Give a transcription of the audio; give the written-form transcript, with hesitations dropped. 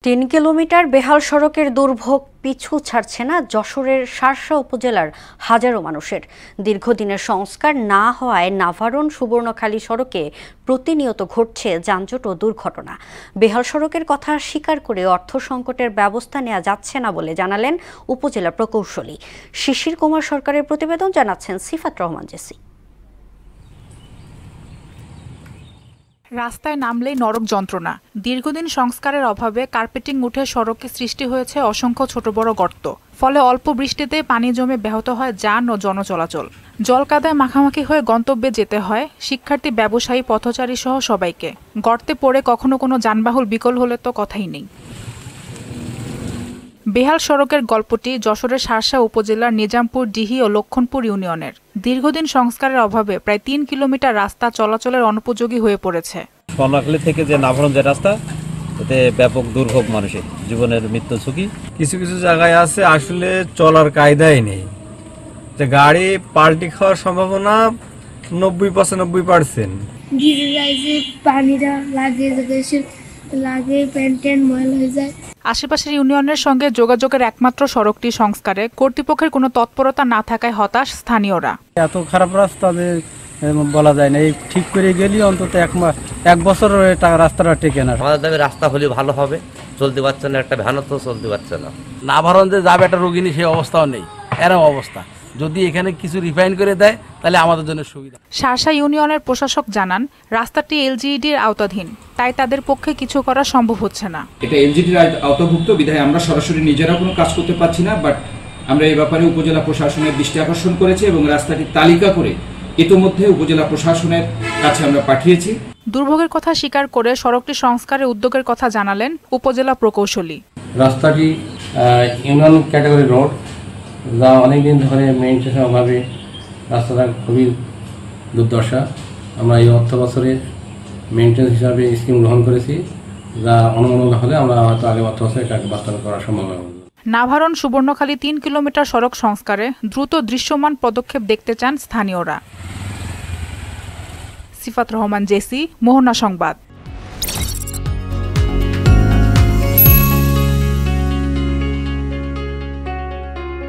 ৩ kilometre বেহাল সড়কের দুর্ভোগ পিছু ছাড়ছে না যশোরের শার্শা উপজেলার হাজারো মানুষের। দীর্ঘদিনের সংস্কার না হওয়ায় নাভারণ সুবর্ণখালী সড়কে প্রতিনিয়ত ঘটছে যানজট ও দুর্ঘটনা। বেহাল সড়কের কথা স্বীকার করে অর্থ সংকটের ব্যবস্থা নেওয়া যাচ্ছে না বলে জানালেন উপজেলা প্রকৌশলী শিশির কুমার সরকারের প্রতিবেদন জানাচ্ছেন সিফাত রহমান জেসি। রাস্তায় নামলেই নরক যন্ত্রণা। দীর্ঘদিন সংস্কারের অভাবে কার্পেটিং উঠে সড়কে সৃষ্টি হয়েছে অসংখ্য ছোট বড় গর্ত। ফলে অল্প বৃষ্টিতে পানি জমে ব্যাহত হয় যান ও জনচলাচল। জলকাদায় মাখামাখি হয়ে গন্তব্যে যেতে হয় শিক্ষার্থী, ব্যবসায়ী, পথচারী সহ সবাইকে। গর্তে পড়ে কখনো কোনো যানবাহন বিকল হলে তো কথাই নেই। বেহাল সড়কের গল্পটি যশোরের শার্শা উপজেলার নিজামপুর, ডিহি ও লক্ষণপুর ইউনিয়নের। দীর্ঘদিন সংস্কারের অভাবে প্রায় ৩ কিলোমিটার রাস্তা চলাচলের অনুপযোগী হয়ে পড়েছে। সোনাখালী থেকে যে নাভারণ যে রাস্তা, এতে ব্যাপক দুর্ভোগ, মানুষের জীবনের মৃত্যু ঝুঁকি। কিছু কিছু জায়গায় আছে আসলে চলার কায়দাই নেই, যে গাড়ি পাল্টি খাওয়ার সম্ভাবনা 90-95%। পানিটা লাগে প্যান্টেন ময়লা হয়ে যায়। আশেপাশের ইউনিয়নের সঙ্গে যোগাযোগের একমাত্র সড়কটি সংস্কারে কর্তৃপক্ষের কোনো তৎপরতা না থাকায় হতাশ স্থানীয়রা। এত খারাপ রাস্তা যে বলা যায় না, এই ঠিক করে গেলি অন্তত এক বছর রাস্তাটা টেকে না। আমাদের দাবি রাস্তা হলে ভালো হবে, চলতে পারছে না, একটা ভ্যানও তো চলতে পারছে না। নাভারণ যে যাবে একটা রোগিনী, সেই অবস্থাও নেই। এরকম অবস্থা যদি এখানে কিছু রিফাইন করে দেয় তাহলে আমাদের জন্য সুবিধা। শার্শা ইউনিয়নের প্রশাসক জানান, রাস্তাটি এলজিইডির আওতাধীন, তাই তাদের পক্ষে কিছু করা সম্ভব হচ্ছে না। এটা এলজিইডির আওতাভুক্ত বিধায় আমরা সরাসরি নিজেরা কোনো কাজ করতে পারছি না, বাট আমরা এই ব্যাপারে উপজেলা প্রশাসনের দৃষ্টি আকর্ষণ করেছি এবং রাস্তাটির তালিকা করে ইতোমধ্যে উপজেলা প্রশাসনের কাছে আমরা পাঠিয়েছি। দুর্ভোগের কথা স্বীকার করে সড়কটি সংস্কারের উদ্যোগের কথা জানালেন উপজেলা প্রকৌশলী। রাস্তাটি ইউনিয়ন ক্যাটাগরি রোড, যা অনেকদিন ধরে মেইনটেনের অভাবে রাস্তাটা খুবই দুর্দশা। আমরা এই অর্থ বছরে মেইনটেন্স হিসাবে স্কিম গ্রহণ করেছি, যা অনুমোদন হলে আমরা হয়তো আগে অর্থ বছরে এটাকে বাস্তবায়ন করা সম্ভব হবে। নাভারণ সুবর্ণখালী 3 কিলোমিটার সড়ক সংস্কারে দ্রুত দৃশ্যমান পদক্ষেপ দেখতে চান স্থানীয়রা। সিফাত রহমান জেসি, মোহনা সংবাদ।